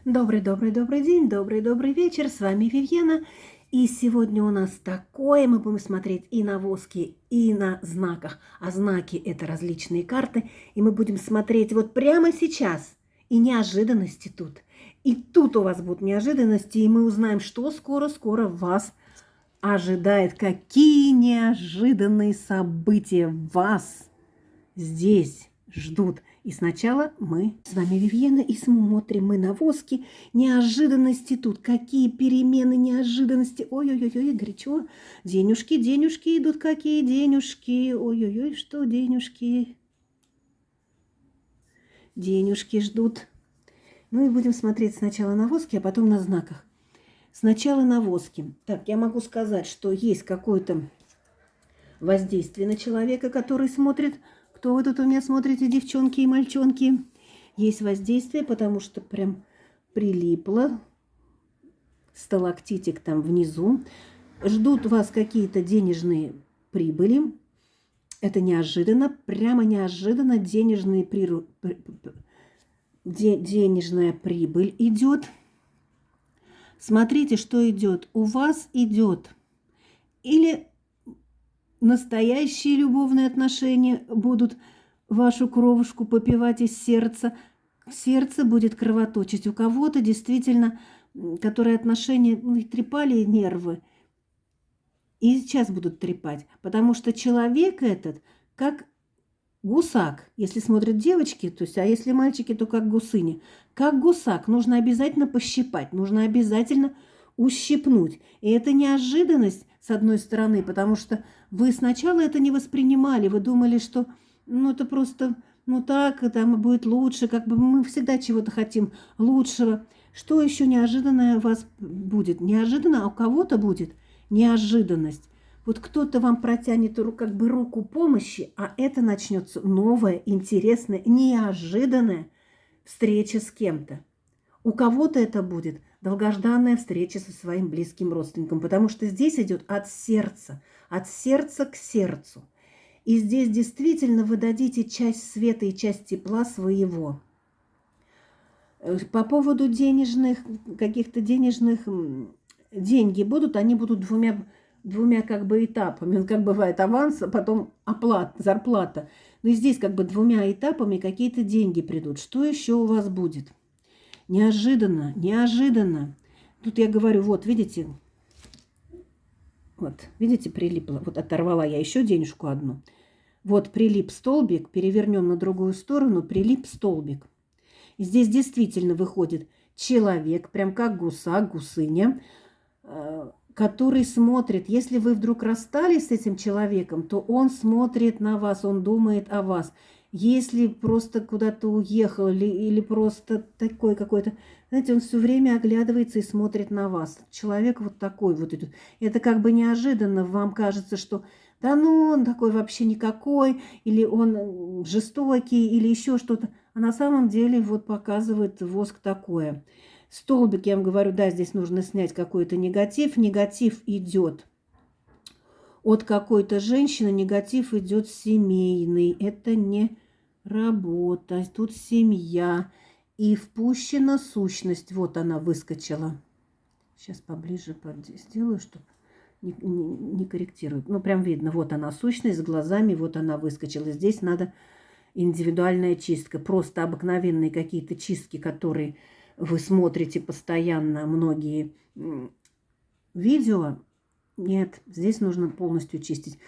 Добрый день, добрый вечер. С вами Вивьена. И сегодня у нас такое, мы будем смотреть и на воске, и на знаках. А знаки – это различные карты. И мы будем смотреть вот прямо сейчас. И неожиданности тут. И тут у вас будут неожиданности, и мы узнаем, что скоро-скоро вас ожидает. Какие неожиданные события вас здесь ждут. И сначала мы с вами, Вивьена, и смотрим мы на воски. Неожиданности тут. Какие перемены, неожиданности. Ой-ой-ой, горячо. Денежки, денежки идут. Какие денежки? Ой-ой-ой, что денежки? Денежки ждут. Ну и будем смотреть сначала на воске, а потом на знаках. Сначала на воске. Так, я могу сказать, что есть какое-то воздействие на человека, который смотрит. Кто вы тут у меня смотрите, девчонки и мальчонки? Есть воздействие, потому что прям прилипло. Сталактитик там внизу. Ждут вас какие-то денежные прибыли. Это неожиданно, прямо неожиданно денежная прибыль идет. Смотрите, что идет. У вас идет или настоящие любовные отношения будут вашу кровушку попивать из сердца. Сердце будет кровоточить. У кого-то действительно, которые отношения трепали нервы, и сейчас будут трепать. Потому что человек этот как гусак. Если смотрят девочки, то есть, а если мальчики, то как гусыня. Как гусак. Нужно обязательно пощипать, нужно обязательно ущипнуть. И это неожиданность, с одной стороны, потому что вы сначала это не воспринимали, вы думали, что это просто, так, там будет лучше, как бы мы всегда чего-то хотим лучшего. Что еще неожиданное у вас будет? Неожиданно, а у кого-то будет неожиданность. Вот кто-то вам протянет как бы руку помощи, а это начнется новая, интересная, неожиданная встреча с кем-то. У кого-то это будет долгожданная встреча со своим близким родственником, потому что здесь идет от сердца к сердцу. И здесь действительно вы дадите часть света и часть тепла своего. По поводу каких-то денежных, деньги будут, они будут двумя как бы этапами. Как бывает аванс, а потом зарплата. Но и здесь как бы двумя этапами какие-то деньги придут. Что еще у вас будет? Неожиданно, неожиданно. Тут я говорю, вот, видите, прилипло. Вот оторвала я еще денежку одну. Вот прилип столбик, перевернем на другую сторону, прилип столбик. И здесь действительно выходит человек, прям как гусак, гусыня, который смотрит. Если вы вдруг расстались с этим человеком, то он смотрит на вас, он думает о вас. Если просто куда-то уехал или просто такой какой-то, знаете, он все время оглядывается и смотрит на вас. Человек вот такой вот идет. Это как бы неожиданно. Вам кажется, что да он такой вообще никакой, или он жестокий, или еще что-то. А на самом деле вот показывает воск такое. Столбик, я вам говорю, да, здесь нужно снять какой-то негатив. Негатив идет от какой-то женщины, негатив идет семейный. Это не работа, тут семья. И впущена сущность. Вот она выскочила. Сейчас поближе сделаю, чтобы не корректировать. Прям видно. Вот она сущность с глазами. Вот она выскочила. Здесь надо индивидуальная чистка. Просто обыкновенные какие-то чистки, которые вы смотрите постоянно, многие видео. Нет, здесь нужно полностью чистить.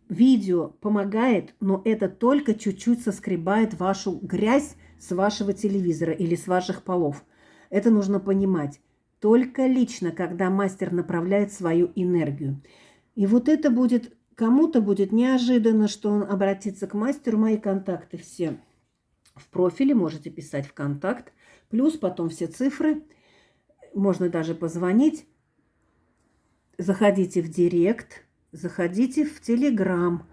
Видео помогает, но это только чуть-чуть соскребает вашу грязь с вашего телевизора или с ваших полов. Это нужно понимать. Только лично, когда мастер направляет свою энергию. И вот это будет, кому-то будет неожиданно, что он обратится к мастеру. Мои контакты все в профиле, можете писать в контакт. Плюс потом все цифры. Можно даже позвонить. Заходите в директ, заходите в Телеграм.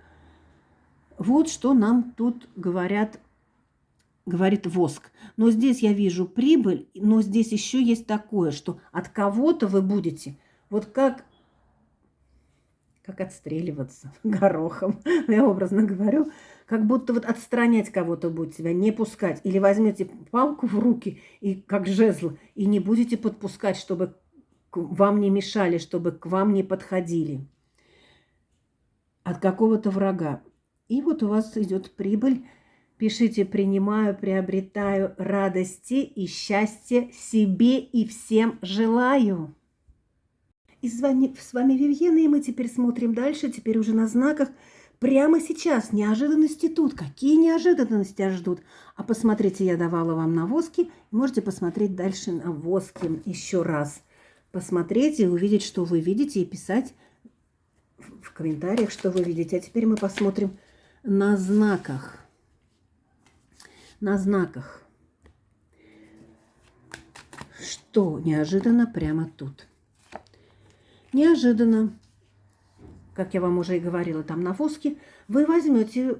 Вот что нам тут говорит воск. Но здесь я вижу прибыль, но здесь еще есть такое, что от кого-то вы будете, вот как как отстреливаться горохом. Я образно говорю, как будто вот отстранять кого-то будет себя, не пускать. Или возьмете палку в руки, и как жезл, и не будете подпускать, чтобы к вам не мешали, чтобы к вам не подходили от какого-то врага. И вот у вас идет прибыль. Пишите: принимаю, приобретаю радости и счастье себе и всем желаю. И с вами Вивьена, и мы теперь смотрим дальше, теперь уже на знаках. Прямо сейчас неожиданности тут. Какие неожиданности вас ждут? А посмотрите, я давала вам на воске. Можете посмотреть дальше на воске еще раз. Посмотреть и увидеть, что вы видите, и писать в комментариях, что вы видите. А теперь мы посмотрим на знаках. На знаках. Что неожиданно прямо тут? Неожиданно, как я вам уже и говорила там на воске, вы возьмете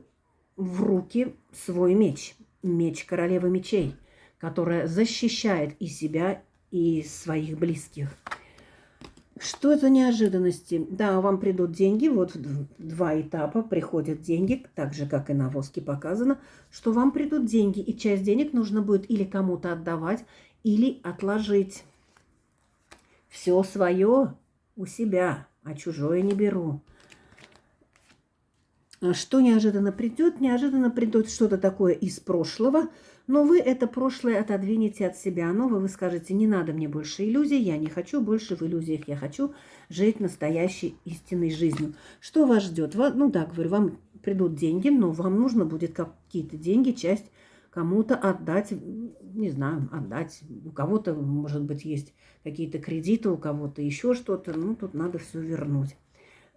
в руки свой меч. Меч королевы мечей, которая защищает и себя, и своих близких. Что это неожиданности? Да, вам придут деньги, вот в 2 этапа приходят деньги, так же, как и на воске показано, что вам придут деньги, и часть денег нужно будет или кому-то отдавать, или отложить. Все свое у себя, а чужое не беру. Что неожиданно придет? Неожиданно придет что-то такое из прошлого, но вы это прошлое отодвинете от себя. Но вы скажете: не надо мне больше иллюзий, я не хочу больше в иллюзиях, я хочу жить настоящей истинной жизнью. Что вас ждет? Ну да, говорю, вам придут деньги, но вам нужно будет какие-то деньги, часть кому-то отдать, не знаю, отдать. У кого-то, может быть, есть какие-то кредиты, у кого-то еще что-то. Ну, тут надо все вернуть.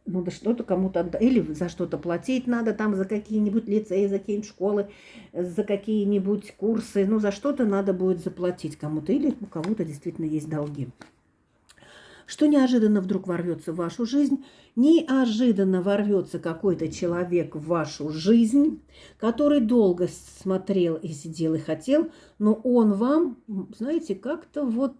Надо что-то кому-то отдать. Или за что-то платить надо, там за какие-нибудь лицеи, за какие-нибудь школы, за какие-нибудь курсы. Ну, за что-то надо будет заплатить кому-то. Или у кого-то действительно есть долги. Что неожиданно вдруг ворвется в вашу жизнь? Неожиданно ворвется какой-то человек в вашу жизнь, который долго смотрел и сидел и хотел, но он вам, знаете, как-то вот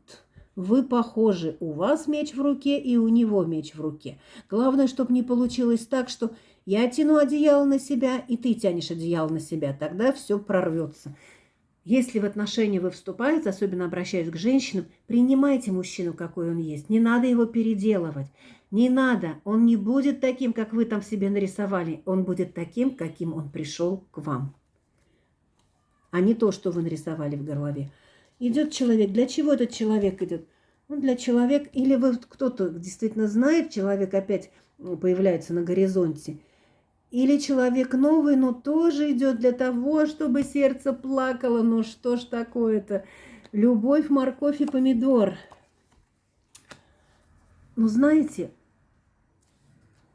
вы похожи. У вас меч в руке и у него меч в руке. Главное, чтобы не получилось так, что я тяну одеяло на себя, и ты тянешь одеяло на себя. Тогда все прорвется. Если в отношения вы вступаете, особенно обращаясь к женщинам, принимайте мужчину, какой он есть. Не надо его переделывать. Не надо. Он не будет таким, как вы там себе нарисовали. Он будет таким, каким он пришел к вам. А не то, что вы нарисовали в голове. Идет человек. Для чего этот человек идет? Ну, для человека, или вы кто-то действительно знает, человек опять появляется на горизонте, или человек новый, но тоже идет для того, чтобы сердце плакало. Ну что ж такое-то? Любовь, морковь и помидор. Ну знаете,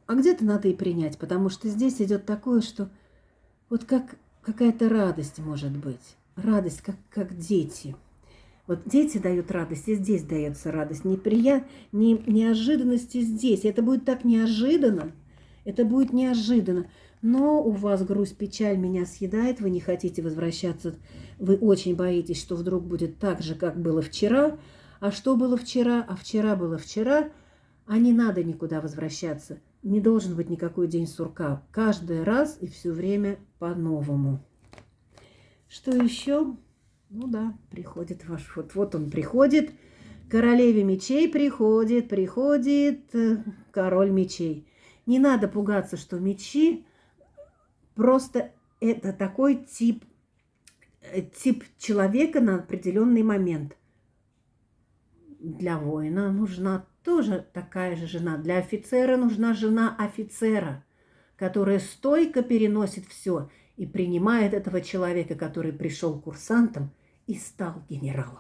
а где-то надо и принять, потому что здесь идет такое, что вот как какая-то радость может быть. Радость, как дети. Вот дети дают радость, и здесь дается радость. Неожиданности здесь. Это будет так неожиданно. Это будет неожиданно. Но у вас грусть, печаль меня съедает, вы не хотите возвращаться, вы очень боитесь, что вдруг будет так же, как было вчера. А что было вчера? А вчера было вчера, а не надо никуда возвращаться. Не должен быть никакой день сурка. Каждый раз и все время по-новому. Что еще? Ну да, приходит ваш... Вот он приходит. Королеве мечей приходит король мечей. Не надо пугаться, что мечи просто это такой тип человека на определенный момент. Для воина нужна тоже такая же жена. Для офицера нужна жена офицера, которая стойко переносит все и принимает этого человека, который пришел курсантом и стал генералом.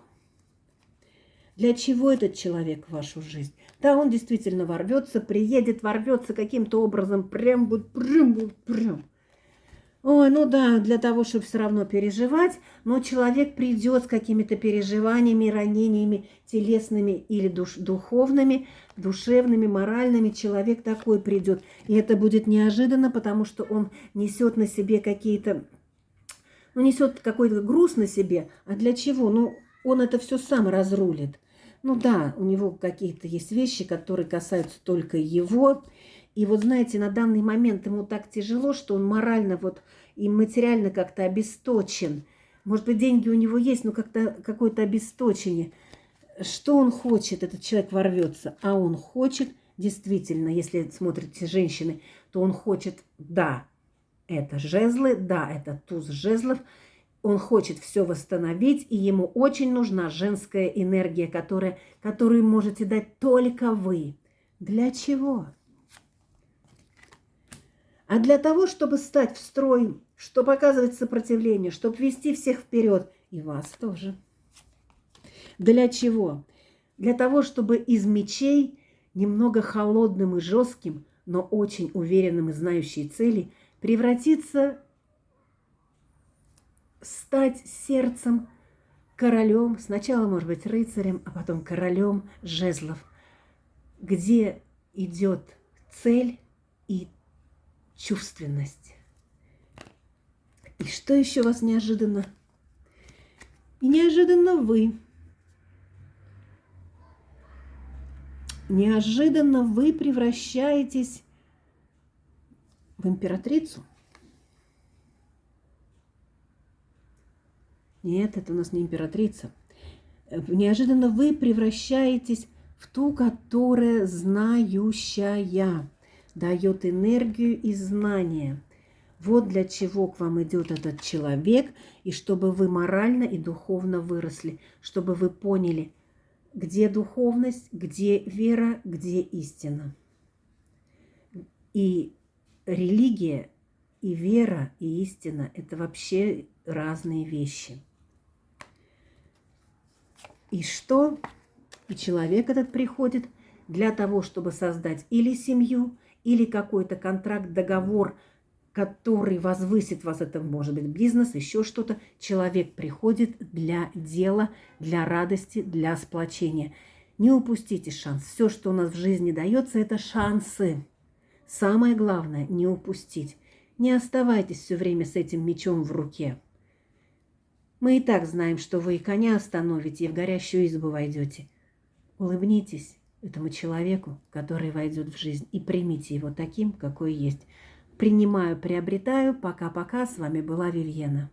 Для чего этот человек в вашу жизнь? Да, он действительно ворвется, приедет, ворвется каким-то образом, прям. Ой, ну да, для того, чтобы все равно переживать, но человек придет с какими-то переживаниями, ранениями телесными или духовными, душевными, моральными. Человек такой придет. И это будет неожиданно, потому что он несет на себе какие-то, несет какой-то груз на себе. А для чего? Ну, он это все сам разрулит. Ну да, у него какие-то есть вещи, которые касаются только его. И вот знаете, на данный момент ему так тяжело, что он морально вот и материально как-то обесточен. Может быть, деньги у него есть, но как-то какое-то обесточение. Что он хочет, этот человек ворвется, а он хочет, действительно, если смотрите женщины, то он хочет, да, это жезлы, да, это туз жезлов, он хочет все восстановить, и ему очень нужна женская энергия, которую можете дать только вы. Для чего? А для того, чтобы стать в строй, чтобы оказывать сопротивление, чтобы вести всех вперед, и вас тоже. Для чего? Для того, чтобы из мечей, немного холодным и жестким, но очень уверенным и знающий цели, превратиться, стать сердцем, королем, сначала, может быть, рыцарем, а потом королем жезлов, где идет цель и чувственность. И что еще вас неожиданно? И неожиданно вы. Неожиданно вы превращаетесь в императрицу. Нет, это у нас не императрица. Неожиданно вы превращаетесь в ту, которая знающая, дает энергию и знания. Вот для чего к вам идет этот человек, и чтобы вы морально и духовно выросли, чтобы вы поняли, где духовность, где вера, где истина. И религия, и вера, и истина – это вообще разные вещи. И что? И человек этот приходит для того, чтобы создать или семью, или какой-то контракт, договор, который возвысит вас, это может быть бизнес, еще что-то. Человек приходит для дела, для радости, для сплочения. Не упустите шанс. Все, что у нас в жизни дается, это шансы. Самое главное – не упустить. Не оставайтесь все время с этим мечом в руке. Мы и так знаем, что вы и коня остановите, и в горящую избу войдете. Улыбнитесь этому человеку, который войдет в жизнь, и примите его таким, какой есть. Принимаю, приобретаю. Пока-пока. С вами была Вивьена.